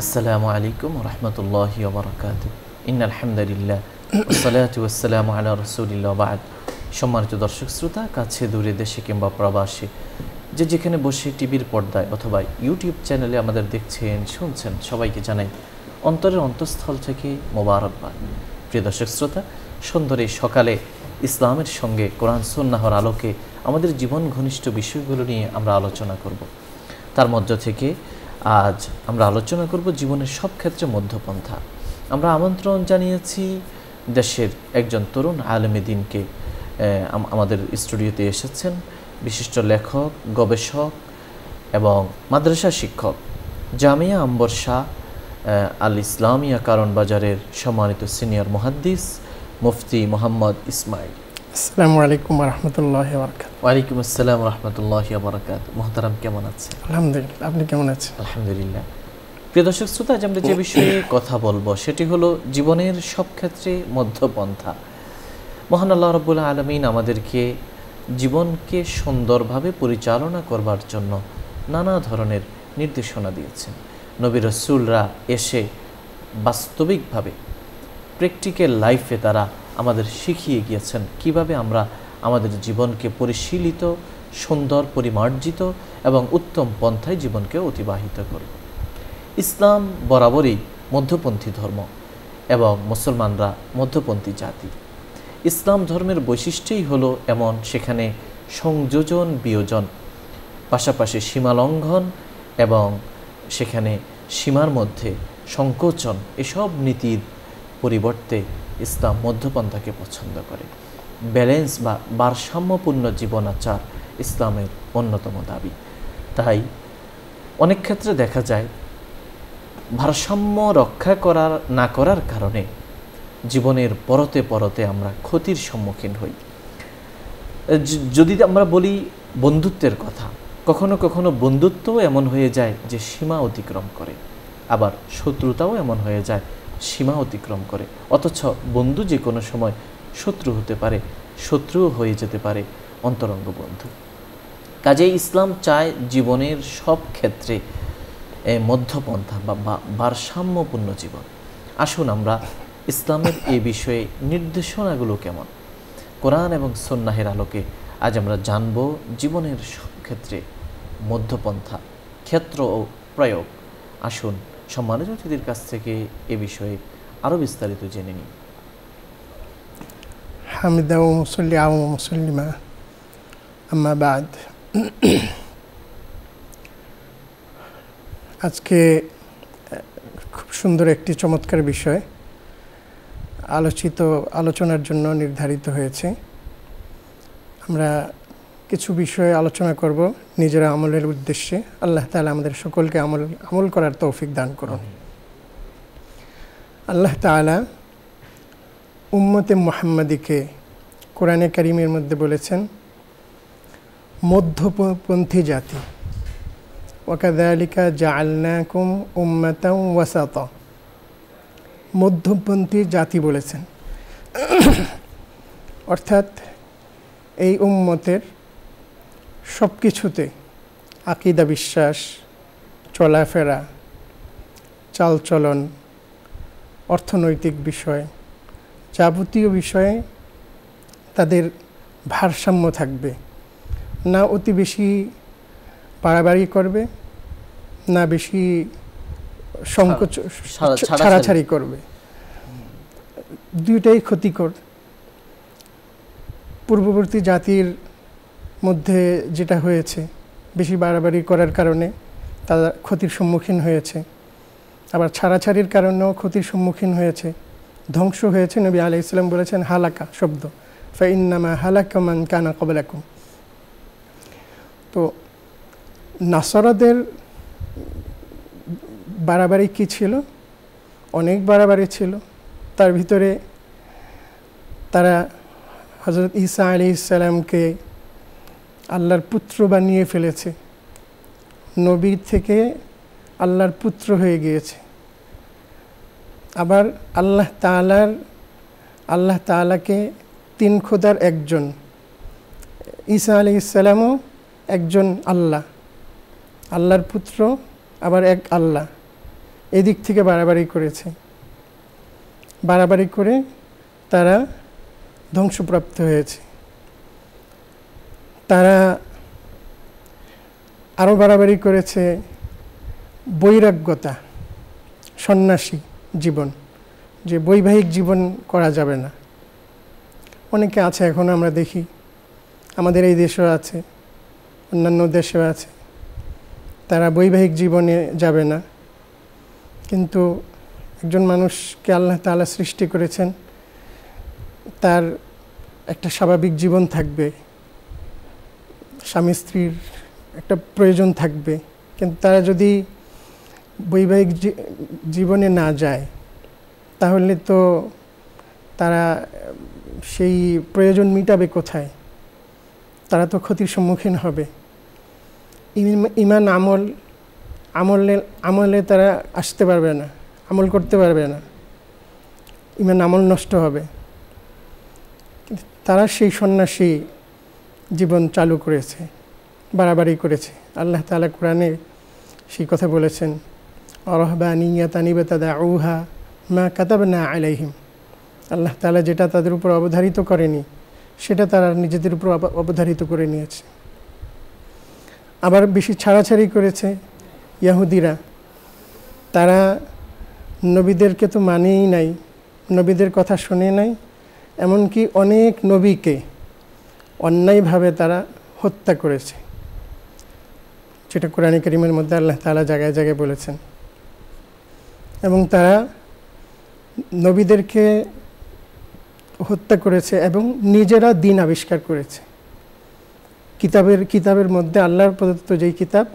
আসসালামু আলাইকুম রহমতুল্লাহি ওয়া বারাকাতুহু। ইন্নাল হামদুলিল্লাহ ওয়াসসালাতু ওয়াসসালামু আলা রাসূলিল্লাহ ওয়া বা'দ। সম্মানিত দর্শক শ্রোতা, কাছে দূরে, দেশে কিংবা প্রবাসে, যে যেখানে বসে টিভির পর্দায় অথবা ইউটিউব চ্যানেলে আমাদের দেখছেন, শুনছেন, সবাইকে জানাই অন্তরের অন্তঃস্থল থেকে মোবারকবাদ। প্রিয় দর্শক শ্রোতা, সুন্দর এই সকালে ইসলামের সঙ্গে কোরআন সুন্নাহর আলোকে আমাদের জীবন ঘনিষ্ঠ বিষয়গুলো নিয়ে আমরা আলোচনা করব। তার মধ্য থেকে আজ আমরা আলোচনা করব জীবনের সব ক্ষেত্রে মধ্যপন্থা। আমরা আমন্ত্রণ জানিয়েছি দেশের একজন তরুণ আলেমে দ্বীনকে। আমাদের স্টুডিওতে এসেছেন বিশিষ্ট লেখক, গবেষক এবং মাদ্রাসা শিক্ষক, জামিয়া আম্বর শাহ আল ইসলামিয়া কারণ বাজারের সম্মানিত সিনিয়র মুহাদ্দিস মুফতি মোহাম্মদ ইসমাইল। আসসালামু আলাইকুম ওয়া রাহমাতুল্লাহি ওয়া বারাকাতুহু। ওয়ালাইকুম আসসালাম ওয়া রাহমাতুল্লাহি ওয়া বারাকাতুহু। মুহতারাম, কেমন আছেন? আলহামদুলিল্লাহ, আপনি কেমন আছেন? আলহামদুলিল্লাহ। প্রিয় দর্শক শ্রোতা, আজ আমরা যে বিষয়ে কথা বলবো সেটি হলো জীবনের সব ক্ষেত্রে মধ্যপন্থা। মহান আল্লাহ রাব্বুল আলামিন আমাদেরকে জীবনকে সুন্দরভাবে পরিচালনা করবার জন্য নানা ধরনের নির্দেশনা দিয়েছেন। নবী রাসূলরা এসে বাস্তবিকভাবে প্র্যাকটিক্যাল লাইফে তারা আমাদের শিখিয়ে গিয়েছেন কিভাবে আমরা আমাদের জীবনকে পরিশীলিত, সুন্দর, পরিমার্জিত এবং উত্তম পন্থায় জীবনকে অতিবাহিত করব। ইসলাম বরাবরই মধ্যপন্থী ধর্ম এবং মুসলমানরা মধ্যপন্থী জাতি। ইসলাম ধর্মের বৈশিষ্ট্যই হলো এমন, সেখানে সংযোজন, বিয়োজন, পাশাপাশি সীমালঙ্ঘন এবং সেখানে সীমার মধ্যে সংকোচন, এসব নীতির পরিবর্তে ইসলাম মধ্যপন্থাকে পছন্দ করে। ব্যালেন্স বা ভারসাম্যপূর্ণ জীবনাচার ইসলামের অন্যতম দাবি। তাই অনেক ক্ষেত্রে দেখা যায় ভারসাম্য রক্ষা না করার কারণে জীবনের পরতে পরতে আমরা ক্ষতির সম্মুখীন হই। যদি আমরা বলি বন্ধুত্বের কথা, কখনো কখনো বন্ধুত্বও এমন হয়ে যায় যে সীমা অতিক্রম করে, আবার শত্রুতাও এমন হয়ে যায় সীমা অতিক্রম করে। অথচ বন্ধু যে কোনো সময় শত্রু হতে পারে, শত্রুও হয়ে যেতে পারে অন্তরঙ্গ বন্ধু। কাজেই ইসলাম চায় জীবনের সব ক্ষেত্রে মধ্যপন্থা বা ভারসাম্যপূর্ণ জীবন। আসুন আমরা ইসলামের এই বিষয়ে নির্দেশনাগুলো কেমন, কোরআন এবং সুন্নাহের আলোকে আজ আমরা জানব জীবনের সব ক্ষেত্রে মধ্যপন্থা, ক্ষেত্র ও প্রয়োগ। আসুন সম্মানিত অতিথির কাছ থেকে এ বিষয়ে আরও বিস্তারিত জেনে নিই। হামিদা ওয়া মুসাল্লি আলা মুসাল্লিমা, আম্মা বাদ। আজকে খুব সুন্দর একটি চমৎকার বিষয় আলোচনার জন্য নির্ধারিত হয়েছে। আমরা কিছু বিষয়ে আলোচনা করব নিজের আমলের উদ্দেশ্যে। আল্লাহ তাআলা আমাদের সকলকে আমল করার তৌফিক দান করুন। আল্লাহ তাআলা উম্মতে মুহাম্মাদিকে কোরআনে কারীমের মধ্যে বলেছেন মধ্যপন্থী জাতি। ওয়াকাযালিকা জাআলনাকুম উম্মাতান ওয়াসাতা, মধ্যপন্থী জাতি বলেছেন। অর্থাৎ এই উম্মতের সব কিছুতে আকীদা, বিশ্বাস, চলাফেরা, চালচলন, অর্থনৈতিক বিষয়, যাবতীয় বিষয়ে তাদের ভারসাম্য থাকবে। না অতি বেশি বাড়াবাড়ি করবে, না বেশি সংকোচ ছাড়াছাড়ি করবে। দুইটাই ক্ষতিকর। পূর্ববর্তী জাতির মধ্যে যেটা হয়েছে, বেশি বাড়াবাড়ি করার কারণে তারা ক্ষতির সম্মুখীন হয়েছে, আবার ছাড়াছাড়ির কারণেও ক্ষতির সম্মুখীন হয়েছে, ধ্বংস হয়েছে। নবী আলাইহিস সালাম বলেছেন হালাকা শব্দ, ফাইন্নামা হালাকা মান কানা ক্বাবলাকুম। তো নাসারাদের বাড়াবাড়ি কী ছিল? অনেক বাড়াবাড়ি ছিল। তার ভিতরে তারা হযরত ঈসা আলাইহিস সালামকে আল্লাহর পুত্র বানিয়ে ফেলেছে, নবী থেকে আল্লাহর পুত্র হয়ে গিয়েছে। আবার আল্লাহ তাআলাকে তিন খোদার একজন, ঈসা আলাইহিস সালামও একজন আল্লাহ, আল্লাহর পুত্র, আবার এক আল্লাহ। এদিক থেকে বাড়াবাড়ি করেছে, বাড়াবাড়ি করে তারা ধ্বংসপ্রাপ্ত হয়েছে। তারা আরও বাড়াবাড়ি করেছে বৈরাগ্যতা, সন্ন্যাসী জীবন, যে বৈবাহিক জীবন করা যাবে না। অনেকে আছে, এখন আমরা দেখি আমাদের এই দেশেও আছে, অন্যান্য দেশেও আছে, তারা বৈবাহিক জীবনে যাবে না। কিন্তু একজন মানুষকে আল্লাহ তাআলা সৃষ্টি করেছেন, তার একটা স্বাভাবিক জীবন থাকবে, স্বামী স্ত্রীর একটা প্রয়োজন থাকবে, কিন্তু তারা যদি বৈবাহিক জীবনে না যায় তাহলে তো তারা সেই প্রয়োজন মিটাবে কোথায়? তারা তো ক্ষতির সম্মুখীন হবে। ইমান আমলে তারা আসতে পারবে না, আমল করতে পারবে না, ইমান আমল নষ্ট হবে। তারা সেই সন্ন্যাসী জীবন চালু করেছে, বাড়াবাড়ি করেছে। আল্লাহ তাআলা কোরআনে সেই কথা বলেছেন, অরহবানিয়াতান ইবতাদাউহা মা কাতাবনা আলাইহিম। আল্লাহ তাআলা যেটা তাদের উপর অবধারিত করেনি সেটা তারা নিজেদের উপর অবধারিত করে নিয়েছে। আবার বেশি ছাড়াছাড়ি করেছে ইহুদিরা। তারা নবীদেরকে তো মানেই নাই, নবীদের কথা শুনে নাই, এমনকি অনেক নবীকে অন্যায়ভাবে তারা হত্যা করেছে, যেটা কোরআনে কারীমের মধ্যে আল্লাহ তাআলা জায়গায় জায়গায় বলেছেন। এবং তারা নবীদেরকে হত্যা করেছে এবং নিজেরা দিন আবিষ্কার করেছে। কিতাবের মধ্যে, আল্লাহর প্রদত্ত যেই কিতাব,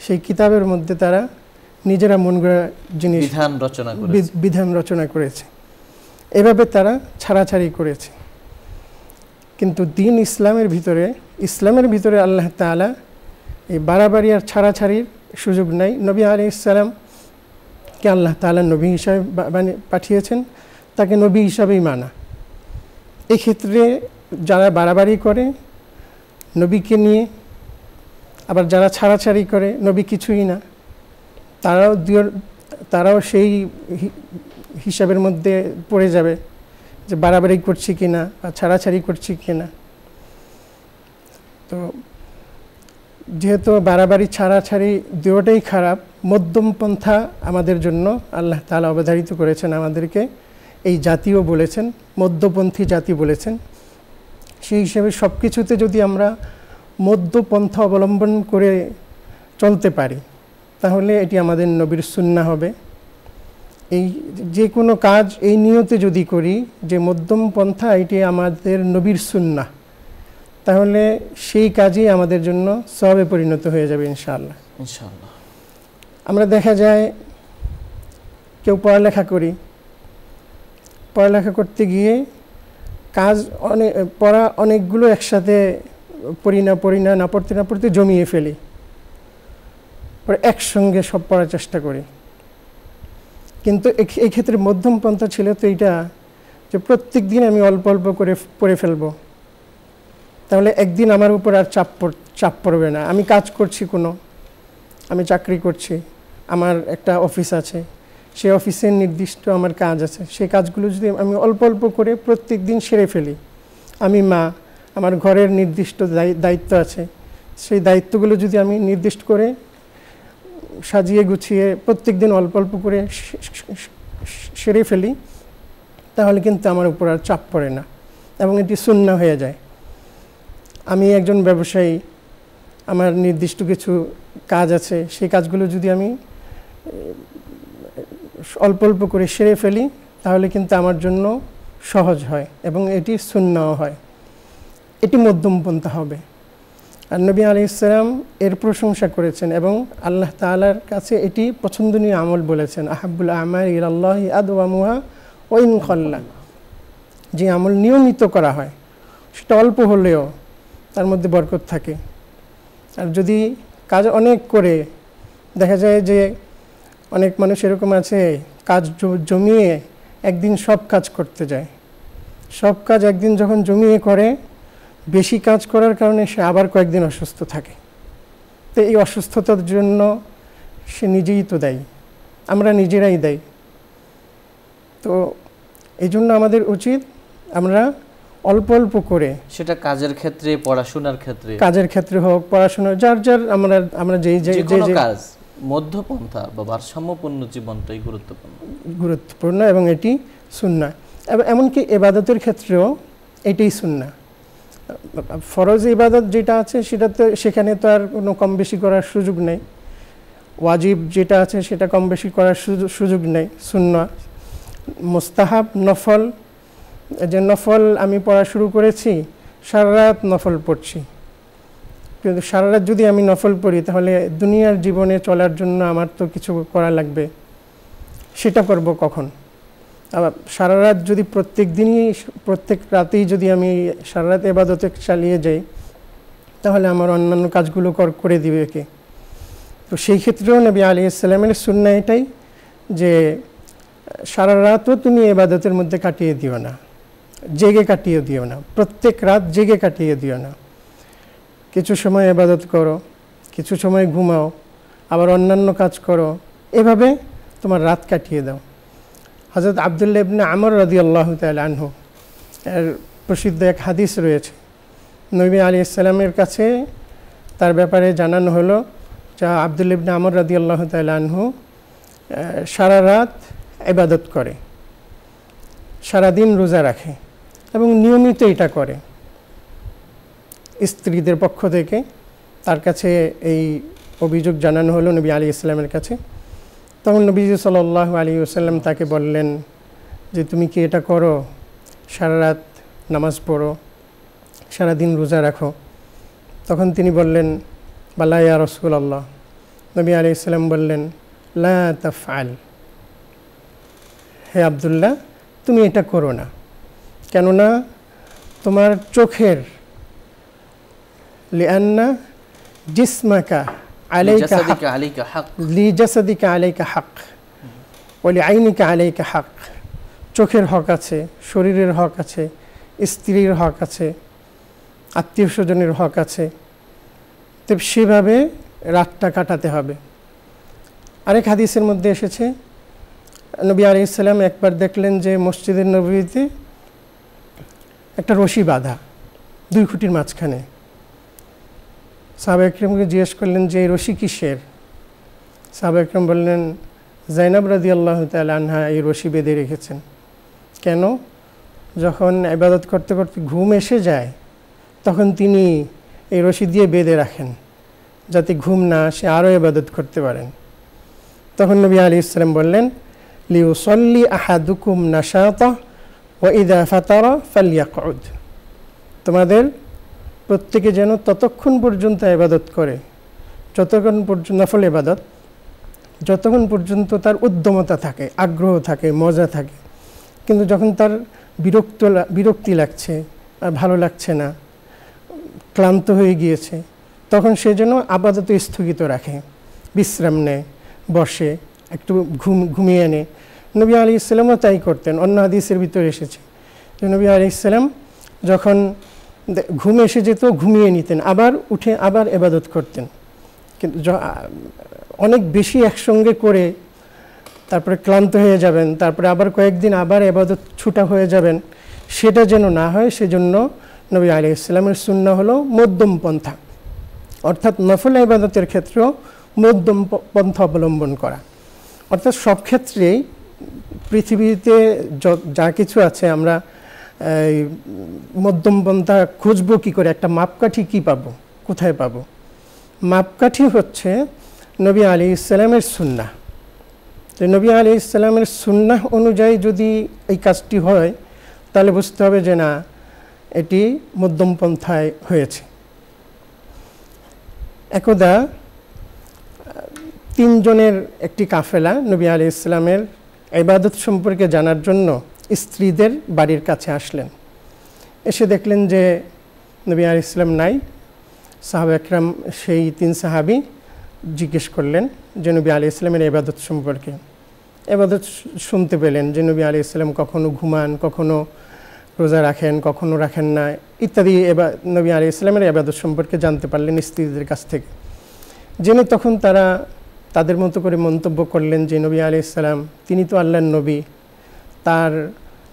সেই কিতাবের মধ্যে তারা নিজেরা মন গড়া জিনিস বিধান রচনা করেছে। এভাবে তারা ছাড়াছাড়ি করেছে। কিন্তু দিন ইসলামের ভিতরে আল্লাহ তাআলা এই বাড়াবাড়ি আর ছাড়াছাড়ির সুযোগ নাই। নবী আলাইহিস সালামকে আল্লাহ তাআলা নবী হিসাবে পাঠিয়েছেন, তাকে নবী হিসাবেই মানা। এক্ষেত্রে যারা বাড়াবাড়ি করে নবীকে নিয়ে, আবার যারা ছাড়াছাড়ি করে নবী কিছুই না, তারাও সেই হিসাবের মধ্যে পড়ে যাবে যে বাড়াবাড়ি করছি কিনা বা ছাড়াছাড়ি করছি কিনা। তো যেহেতু বাড়াবাড়ি ছাড়াছাড়ি দুটোটাই খারাপ, মধ্যম পন্থা আমাদের জন্য আল্লাহ তাআলা অবধারিত করেছেন, আমাদেরকে এই জাতিও বলেছেন, মধ্যপন্থী জাতি বলেছেন। সেই হিসেবে সব কিছুতে যদি আমরা মধ্যপন্থা অবলম্বন করে চলতে পারি তাহলে এটি আমাদের নবীর সুন্নাহ হবে। এই যে কোনো কাজ এই নিয়তে যদি করি যে মধ্যম পন্থা এটি আমাদের নবীর সুন্নাহ, তাহলে সেই কাজই আমাদের জন্য সওয়াবে পরিণত হয়ে যাবে ইনশাআল্লাহ। আমরা দেখা যায় কেউ পড়ালেখা করতে গিয়ে পড়া অনেকগুলো একসাথে পড়ি না পড়তে জমিয়ে ফেলি, পরে একসঙ্গে সব পড়ার চেষ্টা করি। কিন্তু এই ক্ষেত্রে মধ্যম পন্থা ছিল তো এইটা যে প্রত্যেক দিন আমি অল্প অল্প করে পড়ে ফেলবো, তাহলে একদিন আমার উপর আর চাপ পড়বে না। আমি কাজ করছি, আমি চাকরি করছি, আমার একটা অফিস আছে, সেই অফিসের নির্দিষ্ট আমার কাজ আছে, সেই কাজগুলো যদি আমি অল্প অল্প করে প্রত্যেক দিন সেরে ফেলি, আমি মা, আমার ঘরের নির্দিষ্ট দায়িত্ব আছে, সেই দায়িত্বগুলো যদি আমি নির্দিষ্ট করে সাজিয়ে গুছিয়ে প্রত্যেক দিন অল্প অল্প করে সেরে ফেলি, তাহলে কিন্তু আমার উপর আর চাপ পড়ে না এবং এটি সুন্নাহ হয়ে যায়। আমি একজন ব্যবসায়ী, আমার নির্দিষ্ট কিছু কাজ আছে, সেই কাজগুলো যদি আমি অল্প অল্প করে সেরে ফেলি তাহলে কিন্তু আমার জন্য সহজ হয় এবং এটি সুন্নাহ হয়, এটি মধ্যম পন্থা হবে। আর নবী আলাইহিস সালাম এর প্রশংসা করেছেন এবং আল্লাহ তাআলার কাছে এটি পছন্দনীয় আমল বলেছেন, আহাব্বুল আমালি ইলাল্লাহি আদওয়ামুহা ওয়া ইন খাল্লা। যে আমল নিয়মিত করা হয় সেটা অল্প হলেও তার মধ্যে বরকত থাকে। আর যদি কাজ অনেক করে, দেখা যায় যে অনেক মানুষ এরকম আছে কাজ জমিয়ে একদিন সব কাজ করতে যায়, সব কাজ একদিন যখন জমিয়ে করে, বেশি কাজ করার কারণে সে আবার কয়েকদিন অসুস্থ থাকে। তো এই অসুস্থতার জন্য সে নিজেই তো দায়ী, আমরা নিজেরাই দেই। তো এই জন্য আমাদের উচিত আমরা অল্প অল্প করে, সেটা কাজের ক্ষেত্রে, পড়াশোনার ক্ষেত্রে, কাজের ক্ষেত্রে হোক, পড়াশোনা, যার যার আমরা যেই যে কাজ, মধ্যপন্থা বা ভারসাম্যপূর্ণ জীবনটাই গুরুত্বপূর্ণ এবং এটি সুন্নাহ। এমনকি ইবাদতের ক্ষেত্রেও এটাই সুন্নাহ। ফরজ ইবাদত যেটা আছে সেখানে তো আর কোনো কম বেশি করার সুযোগ নেই। ওয়াজিব যেটা আছে সেটা কম বেশি করার সুযোগ নেই। সুন্নাহ, মুস্তাহাব, নফল, যে নফল আমি পড়া শুরু করেছি, সারা রাত নফল পড়ছি, কিন্তু সারা রাত যদি আমি নফল পড়ি তাহলে দুনিয়ার জীবনে চলার জন্য আমার তো কিছু করা লাগবে, সেটা করব কখন? আবার সারা রাত যদি প্রত্যেক রাতেই যদি আমি সারা রাত ইবাদতে চালিয়ে যাই, তাহলে আমার অন্যান্য কাজগুলো করে দিবে কে? তো সেই ক্ষেত্রেও নবী আলাইহিস সালামের সুন্নাহ এটাই যে সারা রাতও তুমি ইবাদতের মধ্যে কাটিয়ে দিও না, জেগে কাটিয়ে দিও না, প্রত্যেক রাত জেগে কাটিয়ে দিও না। কিছু সময় ইবাদত করো, কিছু সময় ঘুমাও, আবার অন্যান্য কাজ করো, এভাবে তোমার রাত কাটিয়ে দাও। হযরত আব্দুল্লাহ ইবনে আমর রাদিয়াল্লাহু তাআলা আনহু এর প্রসিদ্ধ এক হাদিস রয়েছে। নবী আলাইহিস সালামের কাছে তার ব্যাপারে জানানো হলো যে আব্দুল্লাহ ইবনে আমর রাদিয়াল্লাহু তাআলা আনহু সারা রাত ইবাদত করে, সারাদিন রোজা রাখে এবং নিয়মিত এটা করে। স্ত্রীদের পক্ষ থেকে তার কাছে এই অভিযোগ জানানো হলো নবী আলাইহিস সালামের কাছে। তখন নবীজি সাল্লাল্লাহু আলাইহি ওয়াসাল্লাম তাকে বললেন যে তুমি কি এটা করো, সারা রাত নামাজ পড়ো, সারাদিন রোজা রাখো? তখন তিনি বললেন, বালা ইয়া রাসূলুল্লাহ। নবী আলাইহিস সালাম বললেন, লা তাফআল, হে আব্দুল্লাহ তুমি এটা করো না, কেননা তোমার চোখের লিআন্না জিসমাকা আলাইকা হক, লিজাসাদিকা আলাইকা হক ওয়া লিআইনিকা আলাইকা হক। চোখের হক আছে, শরীরের হক আছে, স্ত্রীর হক আছে, আত্মীয় স্বজনের হক আছে। তো সেভাবে রাতটা কাটাতে হবে। আরেক হাদিসের মধ্যে এসেছে, নবী আলাইহিস সালাম একবার দেখলেন যে মসজিদের নববীতে একটা রশি বাঁধা 2 খুঁটির মাঝখানে। সাহাবা ইকরামকে জিজ্ঞেস করলেন যে এই রশি কিসের? সাহাবা ইকরাম বললেন, যায়েনব রাদিয়াল্লাহু তাআলা আনহা এই রশি বেঁধে রেখেছেন। কেন? যখন ইবাদত করতে করতে ঘুম এসে যায় তখন তিনি এই রশি দিয়ে বেঁধে রাখেন, যাতে ঘুম না আসে, আরও ইবাদত করতে পারেন। তখন নবী আলাইহিস সালাম বললেন, লিউসাল্লি আহাদুকুম নাশাতা ওয়া ইযা ফাতারা ফালইয়াকউদ। তোমাদের প্রত্যেকে যেন ততক্ষণ পর্যন্ত ইবাদত করে, যতক্ষণ পর্যন্ত নফল ইবাদত, যতক্ষণ পর্যন্ত তার উদ্যমতা থাকে, আগ্রহ থাকে, মজা থাকে। কিন্তু যখন তার বিরক্তি লাগছে, আর ভালো লাগছে না, ক্লান্ত হয়ে গিয়েছে, তখন সে যেন আপাতত স্থগিত রাখে, বিশ্রাম নেয়, বসে একটু ঘুমিয়ে নেয়। নবী আলাইহিস সালামও তাই করতেন। অন্য হাদিসের ভিতরে এসেছে যে নবী আলাইহিস সালাম যখন ঘুম এসে যেত ঘুমিয়ে নিতেন, আবার উঠে আবার ইবাদত করতেন। কিন্তু অনেক বেশি একসঙ্গে করে তারপরে ক্লান্ত হয়ে যাবেন, তারপরে আবার কয়েকদিন আবার ইবাদত ছুটা হয়ে যাবেন, সেটা যেন না হয় সেজন্য নবী আলাইহিস সালামের সুন্নাহ হলো মধ্যম পন্থা, অর্থাৎ নফল ইবাদতের ক্ষেত্রেও মধ্যম পন্থা অবলম্বন করা। অর্থাৎ সব ক্ষেত্রেই পৃথিবীতে যা কিছু আছে আমরা মধ্যম পন্থা খুঁজবো কী করে? একটা মাপকাঠি কী পাবো, কোথায় পাবো? মাপকাঠি হচ্ছে নবী আলাইহিস সালামের সুন্নাহ। তো নবী আলাইহিস সালামের সুন্নাহ অনুযায়ী যদি এই কাজটি হয় তাহলে বুঝতে হবে যে না, এটি মধ্যম পন্থায় হয়েছে। একদা 3 জনের একটি কাফেলা নবী আলাইহিস সালামের ইবাদত সম্পর্কে জানার জন্য স্ত্রীদের বাড়ির কাছে আসলেন। এসে দেখলেন যে নবী আলাইহিস সালাম নাই। সাহাবা একরাম সেই 3 সাহাবী জিজ্ঞেস করলেন যে নবী আলাইহিস সালামের ইবাদত সম্পর্কে। ইবাদত শুনতে পেলেন যে নবী আলাইহিস সালাম কখনো ঘুমান, কখনো রোজা রাখেন, কখনো রাখেন না, ইত্যাদি নবী আলাইহিস সালামের ইবাদত সম্পর্কে জানতে পারলেন স্ত্রীদের কাছ থেকে। জেনে তখন তারা তাদের মতো করে মন্তব্য করলেন যে নবী আলাইহিস সালাম তিনি তো আল্লাহর নবী, তার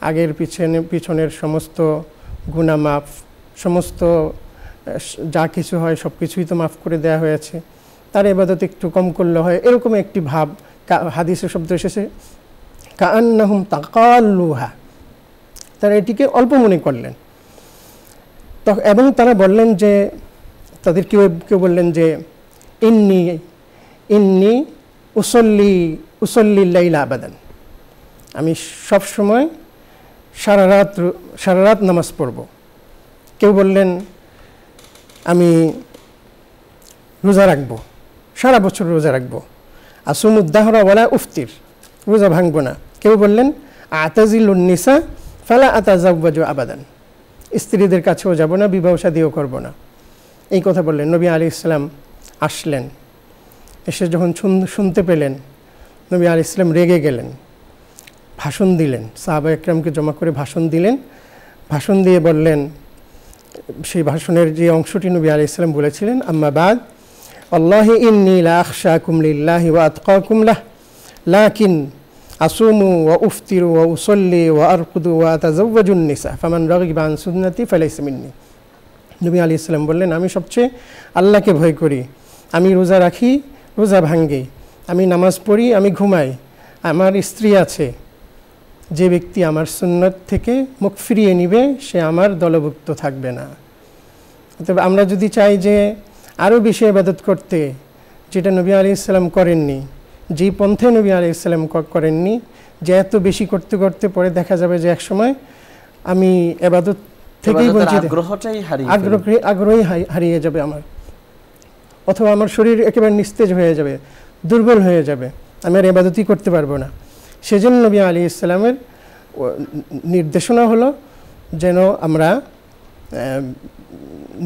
আগের পিছনের সমস্ত গুনাহ মাফ, সমস্ত যা কিছু হয় সব কিছুই তো মাফ করে দেওয়া হয়েছে, তার ইবাদত একটু কম করলে হয়, এরকম একটি ভাব হাদিসে শব্দ এসেছে কাআন্নাহুম তাকাল্লুহা, তারা এটিকে অল্প মনে করলেন। এবং তারা বললেন যে তাদের কেউ বললেন যে ইন্নি উসল্লি লাইলা আবাদান, আমি সব সময় সারা রাত নামাজ পড়ব। কেউ বললেন আমি রোজা রাখবো, সারা বছর রোজা রাখবো, আসুমুদ্দাহরা ওয়ালা উফতির, রোজা ভাঙবো না। কেউ বললেন আতাজিলুন নিসা ফালা আতাজাওয়াজু আবাদান, স্ত্রীদের কাছেও যাব না, বিবাহ শাদীও করব না, এই কথা বললেন। নবী আলাইহিস সালাম আসলেন, এসে যখন শুনতে পেলেন নবী আলাইহিস সালাম রেগে গেলেন, ভাষণ দিলেন, সাহাবা একরামকে জমা করে ভাষণ দিলেন। ভাষণ দিয়ে বললেন, সেই ভাষণের যে অংশটি নবী আলাইহিস সালাম বলেছিলেন, আম্মা বাদ আল্লাহি ইন্নী লা আখশাকুম লিল্লাহি ওয়া আতকাকুম লাহ লাকিন আসুমু ওয়া উফতিরু ওয়া উসল্লি ওয়া আরকুদু ওয়া আতাজাওয়াজুন নিসা ফামান রাগিবা আন সুন্নতি ফালাইসা মিন্নি। নবী আলাইহিস সালাম বললেন, আমি সবচেয়ে আল্লাহকে ভয় করি, আমি রোজা রাখি, রোজা ভাঙ্গি, আমি নামাজ পড়ি, আমি ঘুমাই, আমার স্ত্রী আছে, যে ব্যক্তি আমার সুন্নত থেকে মুখ ফিরিয়ে নিবে সে আমার দলভুক্ত থাকবে না। তবে আমরা যদি চাই যে আরও বেশি ইবাদত করতে, যেটা নবী আলাইহিস সালাম করেননি, যেই পন্থে নবী আলাইহিস সালাম করেননি, যে এত বেশি করতে করতে পরে দেখা যাবে যে একসময় আমি ইবাদত থেকেই বঞ্চিত, আগ্রহই হারিয়ে যাবে আমার, অথবা আমার শরীর একেবারে নিস্তেজ হয়ে যাবে, দুর্বল হয়ে যাবে, আমি আর ইবাদতই করতে পারবো না। সেজন্য নবী আলাইহিস সালামের নির্দেশনা হলো যেন আমরা,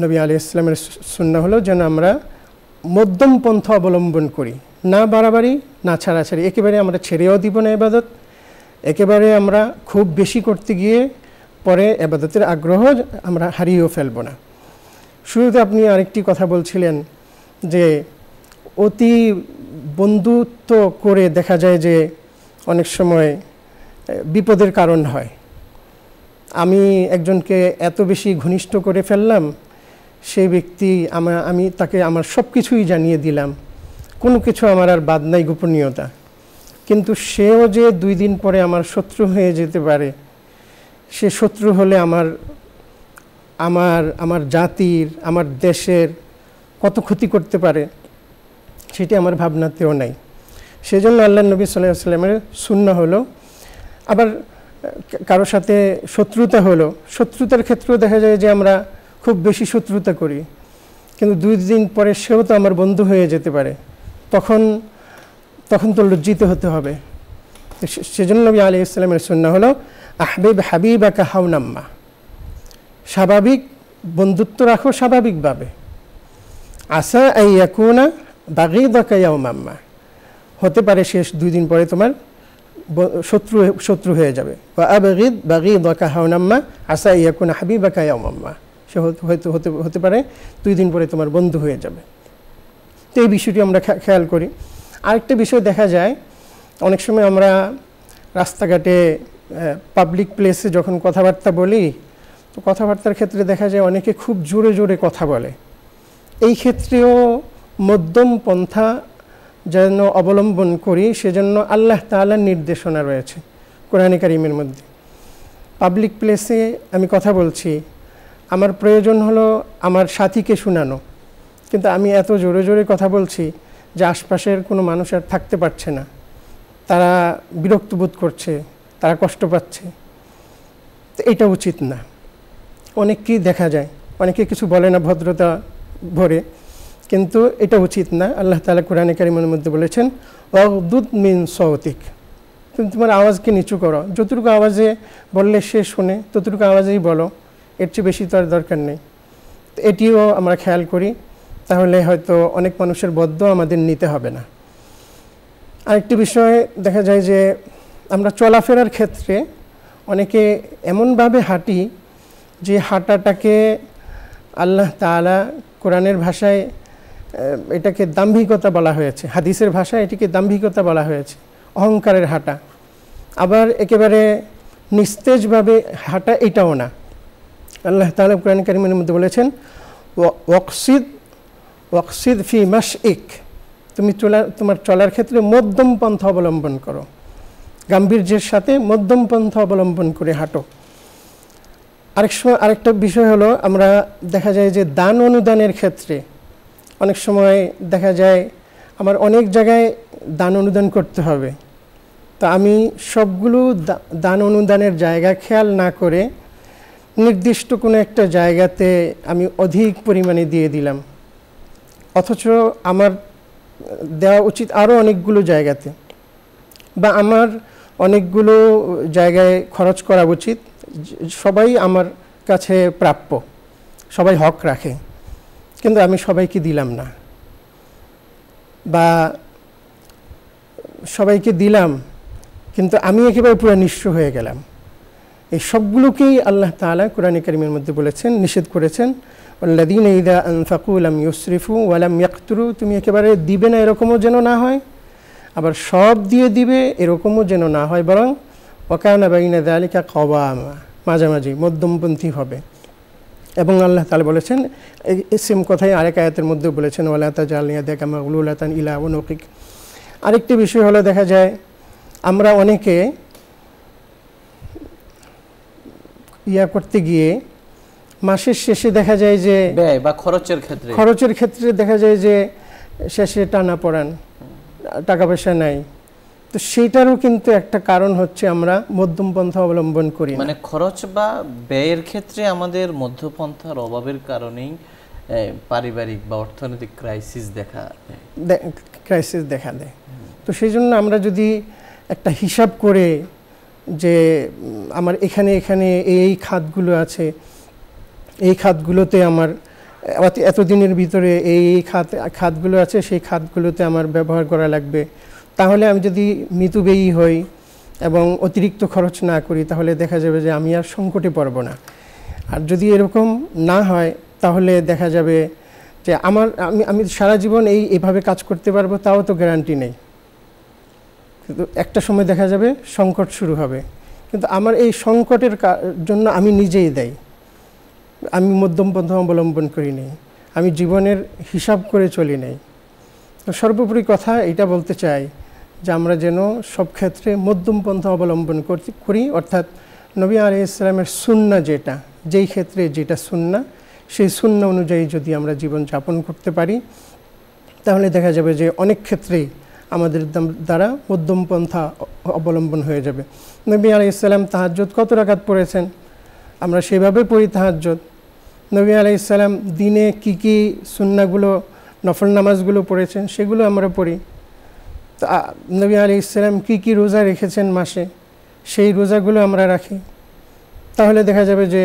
নবী আলাইহিস সালামের সুন্নাহ হলো যেন আমরা মধ্যম পন্থা অবলম্বন করি, না বাড়াবাড়ি না ছাড়াছাড়ি, একেবারে আমরা ছেড়েও দিব না ইবাদত, একেবারে আমরা খুব বেশি করতে গিয়ে পরে ইবাদতের আগ্রহ আমরা হারিয়েও ফেলব না। শুরুতে আপনি আরেকটি কথা বলছিলেন যে অতি বন্ধুত্ব করে দেখা যায় যে অনেক সময় বিপদের কারণ হয়। আমি একজনকে এত বেশি ঘনিষ্ঠ করে ফেললাম, সেই ব্যক্তি আমি তাকে আমার সব কিছুই জানিয়ে দিলাম, কোনো কিছু আমার আর বাদ নাই গোপনীয়তা, কিন্তু সেও যে 2 দিন পরে আমার শত্রু হয়ে যেতে পারে, সে শত্রু হলে আমার জাতির, আমার দেশের কত ক্ষতি করতে পারে সেটি আমার ভাবনাতেও নাই। সেজন্য আল্লাহ নবী সাল্লাল্লাহু আলাইহি ওয়াসাল্লামের সুন্নাহ হলো, আবার কারোর সাথে শত্রুতা হলো, শত্রুতার ক্ষেত্রেও দেখা যায় যে আমরা খুব বেশি শত্রুতা করি, কিন্তু 2 দিন পরে সেও তো আমার বন্ধু হয়ে যেতে পারে, তখন তো লজ্জিত হতে হবে। সেজন্য নবী আলাইহিস সালামের সুন্নাহ হলো আহবিব হাবিবাকা হাওনাম্মা, স্বাভাবিক বন্ধুত্ব রাখো স্বাভাবিকভাবে, আসা আইয়াকুনা বাগীদাকা ইয়াওমাম্মা, হতে পারে শেষ 2 দিন পরে তোমার শত্রু হয়ে যাবে। ওয়া আবগিদ বাগীদাকা হাওনাম্মা আসা আইয়াকুনা হাবিবাকা ইয়াওমাম্মা, সে হতে পারে 2 দিন পরে তোমার বন্ধু হয়ে যাবে। তো এই বিষয়টি আমরা খেয়াল করি। আরেকটা বিষয় দেখা যায়, অনেক সময় আমরা রাস্তাঘাটে পাবলিক প্লেসে যখন কথাবার্তা বলি, তো কথাবার্তার ক্ষেত্রে দেখা যায় অনেকে খুব জোরে জোরে কথা বলে। এই ক্ষেত্রেও মধ্যম পন্থা যেন অবলম্বন করি, সেজন্য আল্লাহ তাআলার নির্দেশনা রয়েছে কোরআনে কারীমের মধ্যে। পাবলিক প্লেসে আমি কথা বলছি, আমার প্রয়োজন হলো আমার সাথীকে শোনানো, কিন্তু আমি এত জোরে জোরে কথা বলছি যে আশপাশের কোনো মানুষ আর থাকতে পারছে না, তারা বিরক্ত বোধ করছে, তারা কষ্ট পাচ্ছে। তো এটা উচিত না। অনেককেই দেখা যায়, অনেকে কিছু বলে না ভদ্রতা ভরে, কিন্তু এটা উচিত না। আল্লাহ তাআলা কোরআনে কারীমের মধ্যে বলেছেন ওয়াগদুদ মিন সাওতিক, তুমি তোমার আওয়াজকে নিচু করো, যতটুকু আওয়াজে বললে সে শুনে ততটুকু আওয়াজেই বলো, এর চেয়ে বেশি তো আর দরকার নেই। এটিও আমরা খেয়াল করি, তাহলে হয়তো অনেক মানুষের বদদোয়া আমাদের নিতে হবে না। আরেকটি বিষয় দেখা যায় যে আমরা চলাফেরার ক্ষেত্রে অনেকে এমনভাবে হাঁটি যে হাঁটাটাকে আল্লাহ তাআলা কোরআনের ভাষায় এটাকে দাম্ভিকতা বলা হয়েছে, হাদিসের ভাষায় এটিকে দাম্ভিকতা বলা হয়েছে, অহংকারের হাঁটা। আবার একেবারে নিস্তেজভাবে হাঁটা এটাও না। আল্লাহ তাআলা কোরআন কারীমের মধ্যে বলেছেন ওয়াকসিদ ফি মাশইক, তুমি তোমার চলার ক্ষেত্রে মধ্যম পন্থা অবলম্বন করো, গাম্ভীর্যের সাথে মধ্যম পন্থা অবলম্বন করে হাঁটো। আরেকটা বিষয় হলো, আমরা দেখা যায় যে দান অনুদানের ক্ষেত্রে অনেক সময় দেখা যায় আমার অনেক জায়গায় দান অনুদান করতে হবে, তো আমি সবগুলো দান অনুদানের জায়গা খেয়াল না করে নির্দিষ্ট কোনো একটা জায়গাতে আমি অধিক পরিমাণে দিয়ে দিলাম, অথচ আমার দেওয়া উচিত আরও অনেকগুলো জায়গাতে, বা আমার অনেকগুলো জায়গায় খরচ করা উচিত। সবাই আমার কাছে প্রাপ্য, সবাই হক রাখে, কিন্তু আমি সবাইকে দিলাম না, বা সবাইকে দিলাম কিন্তু আমি একেবারে পুরো নিঃস্ব হয়ে গেলাম। এই সবগুলোকেই আল্লাহ তাআলা কোরআনে কারীমের মধ্যে বলেছেন, নিষেধ করেছেন, ওয়াল্লাযীনা ইযা আনফাকু লাম ইউসরিফু ওয়া লাম ইয়াকতুরু, তুমি একেবারে দিবে না এরকমও যেন না হয়, আবার সব দিয়ে দিবে এরকমও যেন না হয়, বরং ওয়া কানা বাইনা যালিকা কওয়ামা, মাঝামাঝি মধ্যমপন্থী হবে। এবং আল্লাহ তাআলা বলেছেন, এই সেম কথাই আরেক আয়াতের মধ্যে বলেছেন, ওয়ালা তাজাল ইয়াদাকা মাগলুলাতান ইলা উনুকিক। আরেকটি বিষয় হলো, দেখা যায় আমরা অনেকে করতে গিয়ে মাসের শেষে দেখা যায় যে ব্যয় বা খরচের ক্ষেত্রে দেখা যায় যে শেষে টানা পড়ান, টাকা পয়সা নাই। তো সেইটারও কিন্তু একটা কারণ হচ্ছে আমরা মধ্যম পন্থা অবলম্বন করি, মানে খরচ বা ব্যয়ের ক্ষেত্রে আমাদের মধ্যপন্থার অভাবের কারণেই পারিবারিক বা অর্থনৈতিক ক্রাইসিস দেখা দেয়। তো সেই জন্য আমরা যদি একটা হিসাব করে যে আমার এখানে এই খাতগুলো আছে, এই খাতগুলোতে আমার এতদিনের ভিতরে এই খাতগুলো আছে, সেই খাতগুলোতে আমার ব্যবহার করা লাগবে, তাহলে আমি যদি মিতব্যয়ী হই এবং অতিরিক্ত খরচ না করি, তাহলে দেখা যাবে যে আমি আর সংকটে পড়ব না। আর যদি এরকম না হয়, তাহলে দেখা যাবে যে আমি সারা জীবন এইভাবে কাজ করতে পারবো, তাও তো গ্যারান্টি নেই। কিন্তু একটা সময় দেখা যাবে সংকট শুরু হবে, কিন্তু আমার এই সংকটের জন্য আমি নিজেই দায়ী, আমি মধ্যম পন্থা অবলম্বন করি নাই, আমি জীবনের হিসাব করে চলি নাই। তো সর্বোপরি কথা এটা বলতে চাই যে আমরা যেন সব ক্ষেত্রে মধ্যম পন্থা অবলম্বন করি, অর্থাৎ নবী আলাইহিস সালামের সুন্নাহ যেই ক্ষেত্রে যেটা সুন্নাহ, সেই সুন্নাহ অনুযায়ী যদি আমরা জীবন যাপন করতে পারি, তাহলে দেখা যাবে যে অনেক ক্ষেত্রেই আমাদের দ্বারা মধ্যম পন্থা অবলম্বন হয়ে যাবে। নবী আলাইহিস সালাম তাহাজ্জুদ কত রাকাত পড়েছেন, আমরা সেভাবে পড়ি তাহাজ্জুদ। নবী আলাইহিস সালাম দিনে কি সুন্নাহগুলো, নফল নামাজগুলো পড়েছেন, সেগুলো আমরা পড়ি। তো নবী আলাইহিস সালাম কি রোজা রেখেছেন মাসে, সেই রোজাগুলো আমরা রাখি, তাহলে দেখা যাবে যে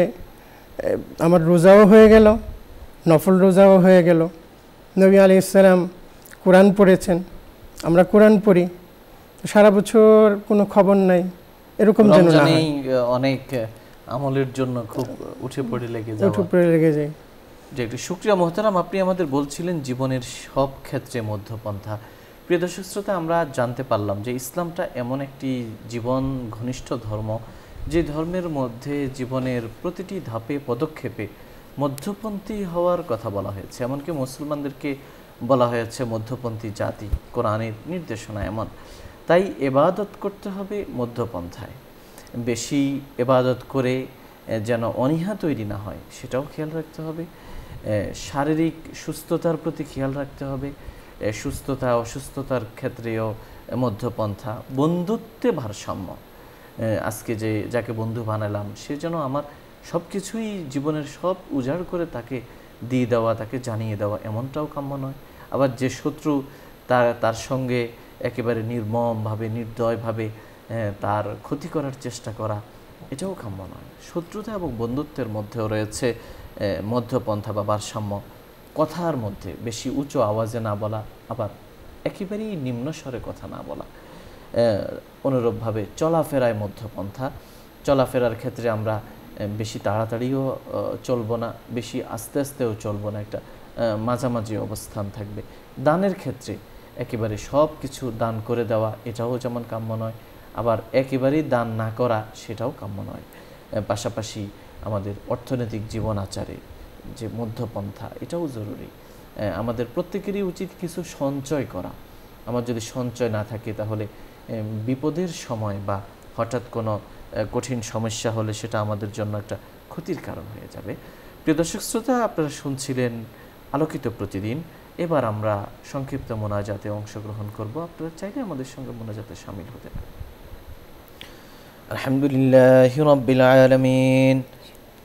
আমার রোজাও হয়ে গেল, নফল রোজাও হয়ে গেল। নবী আলাইহিস সালাম কোরআন পড়েছেন, আমরা কোরআন পড়ি, সারা বছর কোনো খবর নাই, এরকম যেন না হয়। অনেক আমলের জন্য খুব উঠে পড়ে লেগে যায়। যে একটু শুকরিয়া মোহতারাম, আপনি আমাদের বলছিলেন জীবনের সব ক্ষেত্রে মধ্যপন্থা। প্রিয় দর্শক শ্রোতা, আমরা জানতে পারলাম যে ইসলামটা এমন একটি জীবন ঘনিষ্ঠ ধর্ম, যে ধর্মের মধ্যে জীবনের প্রতিটি ধাপে পদক্ষেপে মধ্যপন্থী হওয়ার কথা বলা হয়েছে। এমনকি মুসলমানদেরকে বলা হয়েছে মধ্যপন্থী জাতি, কোরআনের নির্দেশনা এমন। তাই ইবাদত করতে হবে মধ্যপন্থায়, বেশি ইবাদত করে যেন অনীহা তৈরি না হয় সেটাও খেয়াল রাখতে হবে। শারীরিক সুস্থতার প্রতি খেয়াল রাখতে হবে, সুস্থতা অসুস্থতার ক্ষেত্রেও মধ্যপন্থা। বন্ধুত্বে ভারসাম্য, আজকে যাকে বন্ধু বানালাম সে যেন আমার সব কিছুই জীবনের সব উজাড় করে তাকে দিয়ে দেওয়া, তাকে জানিয়ে দেওয়া, এমনটাও কাম্য নয়। আবার যে শত্রু তার সঙ্গে একেবারে নির্মমভাবে নির্দয়ভাবে তার ক্ষতি করার চেষ্টা করা, এটাও কাম্য নয়। শত্রুতা এবং বন্ধুত্বের মধ্যেও রয়েছে মধ্যপন্থা বা ভারসাম্য। কথার মধ্যে বেশি উঁচু আওয়াজে না বলা, আবার একেবারেই নিম্ন স্বরে কথা না বলা। অনুরূপভাবে চলাফেরায় মধ্যপন্থা। চলাফেরার ক্ষেত্রে আমরা বেশি তাড়াতাড়িও চলবো না, বেশি আস্তে আস্তেও চলবো না, একটা মাঝামাঝি অবস্থান থাকবে। দানের ক্ষেত্রে একেবারে সব কিছু দান করে দেওয়া এটাও যেমন কাম্য নয়, আবার একেবারেই দান না করা সেটাও কাম্য নয়। পাশাপাশি আমাদের অর্থনৈতিক জীবন আচারে যে মধ্যপন্থা এটাও জরুরি। আমাদের প্রত্যেকেরই উচিত কিছু সঞ্চয় করা। আমার যদি সঞ্চয় না থাকে তাহলে বিপদের সময় বা হঠাৎ কোনো কঠিন সমস্যা হলে সেটা আমাদের জন্য একটা ক্ষতির কারণ হয়ে যাবে। প্রিয় দর্শক শ্রোতা, আপনারা শুনছিলেন আলোকিত প্রতিদিন। এবার আমরা সংক্ষিপ্ত মোনাজাতে অংশগ্রহণ করব। আপনারা চাইলে আমাদের সঙ্গে মোনাজাতে শামিল হতে পারেন। আলহামদুলিল্লাহি রাব্বিল আলামিন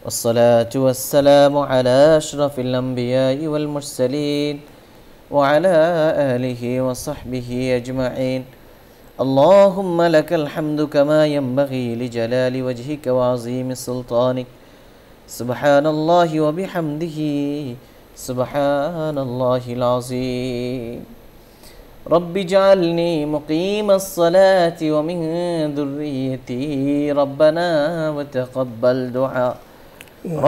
والصلاة والسلام على أشرف الأنبياء والمرسلين وعلى آله وصحبه أجمعين اللهم لك الحمد كما ينبغي لجلال وجهك وعظيم سلطانك سبحان الله وبحمده سبحان الله العظيم رب اجعلني مقيم الصلاة ومن ذريتي ربنا وتقبل دعاء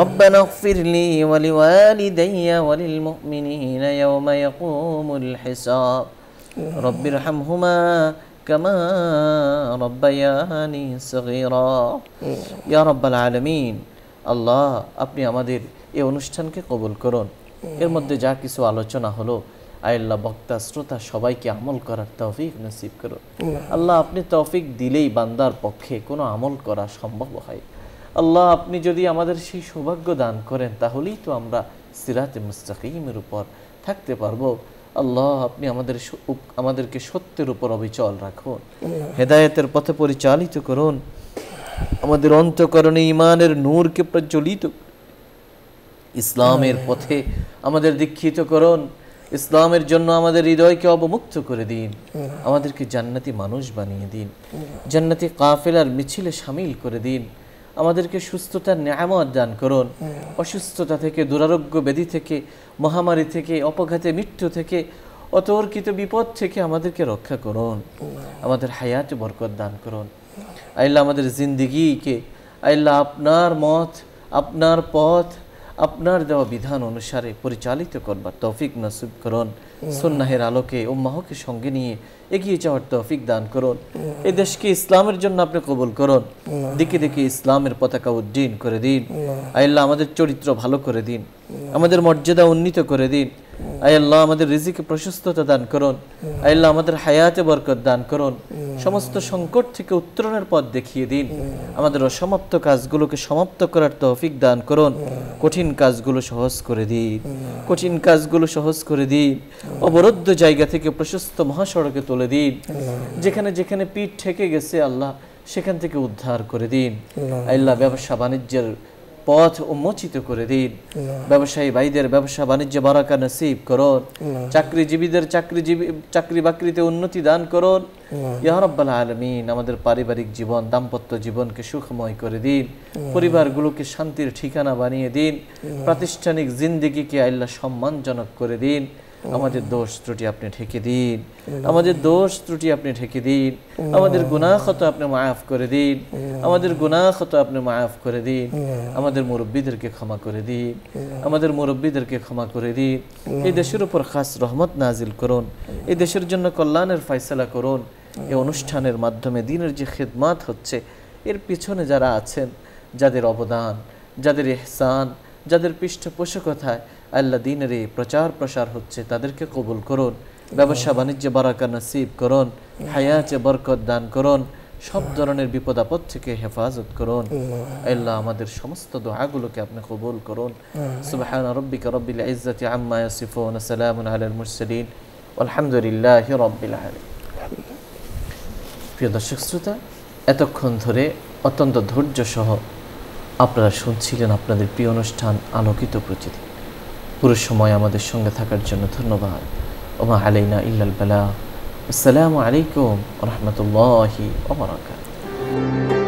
ربنا اغفر لي ولوالدي وللمؤمنين يوم يقوم الحساب رب ارحمهما كما ربياني صغيرا يا رب العالمين আল্লাহ, আপনি আমাদের এই অনুষ্ঠানকে কবুল করুন। এর মধ্যে যা কিছু আলোচনা হলো, আল্লাহ বক্তা শ্রোতা সবাইকে আমল করার তৌফিক নসিব করুন। আল্লাহ, আপনি তৌফিক দিলেই বান্দার পক্ষে কোনো আমল করা সম্ভব হয়। আল্লাহ, আপনি যদি আমাদের সেই সৌভাগ্য দান করেন তাহলেই তো আমরা সিরাতে মুস্তাকিমের উপর থাকতে পারবো। আল্লাহ, আপনি আমাদেরকে সত্যের উপর অবিচল রাখুন, হেদায়েতের পথে পরিচালিত করুন, আমাদের অন্তঃকরণে ঈমানের নূরকে প্রজ্বলিত, ইসলামের পথে আমাদের দীক্ষিত করুন, ইসলামের জন্য আমাদের হৃদয়কে অবমুক্ত করে দিন, আমাদেরকে জান্নাতি মানুষ বানিয়ে দিন, জান্নাতি কাফেলার মিছিলে শামিল করে দিন, আমাদেরকে সুস্থতার নিয়ামত দান করুন, অসুস্থতা থেকে, দুরারোগ্য ব্যাধি থেকে, মহামারী থেকে, অপঘাতে মৃত্যু থেকে, অতর্কিত বিপদ থেকে আমাদেরকে রক্ষা করুন, আমাদের হায়াতে বরকত দান করুন। আল্লাহ, আমাদের জিন্দেগিকে আল্লাহ আপনার মত, আপনার পথ, আপনার দেওয়া বিধান অনুসারে পরিচালিত করবার তৌফিক নসিব করুন। সুন্নাহের আলোকে উম্মাহকে সঙ্গে নিয়ে এগিয়ে যাওয়ার তৌফিক দান করুন। এই দেশকে ইসলামের জন্য আপনি কবুল করুন, দিকে দিকে ইসলামের পতাকা উড্ডীন করে দিন। আল্লাহ, আমাদের চরিত্র ভালো করে দিন, আমাদের মর্যাদা উন্নীত করে দিন। আল্লাহ, আমাদের রিজিকে প্রশস্ততা দান করুন। আল্লাহ, আমাদের হায়াতে বরকত দান করুন। সমস্ত সংকট থেকে উত্তরণের পথ দেখিয়ে দিন। আমাদের অসমাপ্ত কাজগুলোকে সমাপ্ত করার তৌফিক দান করুন। কঠিন কাজগুলো সহজ করে দিন, কঠিন কাজগুলো সহজ করে দিন। অবরুদ্ধ জায়গা থেকে প্রশস্ত মহাসড়কে তুলে দিন। যেখানে যেখানে পিঠ ঠেকে গেছে আল্লাহ, সেখান থেকে উদ্ধার করে দিন। আল্লাহ, ব্যবসা বাণিজ্যের পথ উন্মোচিত করে দিন। ব্যবসায়ী ভাইদের ব্যবসা বাণিজ্য বারাকা নসিব করুন। চাকরিজীবীদের চাকরি বাকরিতে উন্নতি দান করুন। ইয়া রাব্বাল আলামিন, আমাদের পারিবারিক জীবন, দাম্পত্য জীবনকে সুখময় করে দিন। পরিবারগুলোকে শান্তির ঠিকানা বানিয়ে দিন। প্রাতিষ্ঠানিক জিন্দেগিকে আল্লাহ সম্মানজনক করে দিন। আমাদের দোষ ত্রুটি আপনি ঢেকে দিন, আমাদের দোষ ত্রুটি আপনি ঢেকে দিন। আমাদের গুনাহ খতা আপনি মাফ করে দিন, আমাদের গুনাহ খতা আপনি মাফ করে দিন। আমাদের মুরব্বীদেরকে ক্ষমা করে দিন, আমাদের মুরব্বীদেরকে ক্ষমা করে দিন। এই দেশের উপর খাস রহমত নাজিল করুন, এই দেশের জন্য কল্যাণের ফয়সালা করুন। এই অনুষ্ঠানের মাধ্যমে দ্বীনের যে খিদমত হচ্ছে, এর পিছনে যারা আছেন, যাদের অবদান, যাদের ইহসান, যাদের পৃষ্ঠপোষকতায় আল্লাহ দ্বীনের এই প্রচার প্রসার হচ্ছে, তাদেরকে কবুল করুন। ব্যবসা বাণিজ্যে বারাকা নসিব করুন, হায়াতে বরকত দান করুন, সব ধরনের বিপদ আপদ থেকে হেফাজত করুন। আল্লাহ, আমাদের সমস্ত দোয়াগুলোকে আপনি কবুল করুন। সুবহান রাব্বিকা রাব্বিল ইজ্জাতি আম্মা ইয়াসিফুন, সালামুন আলাল মুরসালিন, আলহামদুলিল্লাহি রাব্বিল আলামিন। প্রিয় দর্শক শ্রোতা, এতক্ষণ ধরে অত্যন্ত ধৈর্য সহ আপনারা শুনছিলেন আপনাদের প্রিয় অনুষ্ঠান আলোকিত প্রতিদিন। পুরো সময় আমাদের সঙ্গে থাকার জন্য ধন্যবাদ। ওমা আলাইনা ইল্লাল বালাগ। আসসালামু আলাইকুম ওয়া রাহমাতুল্লাহি ওয়া বারাকাতুহু।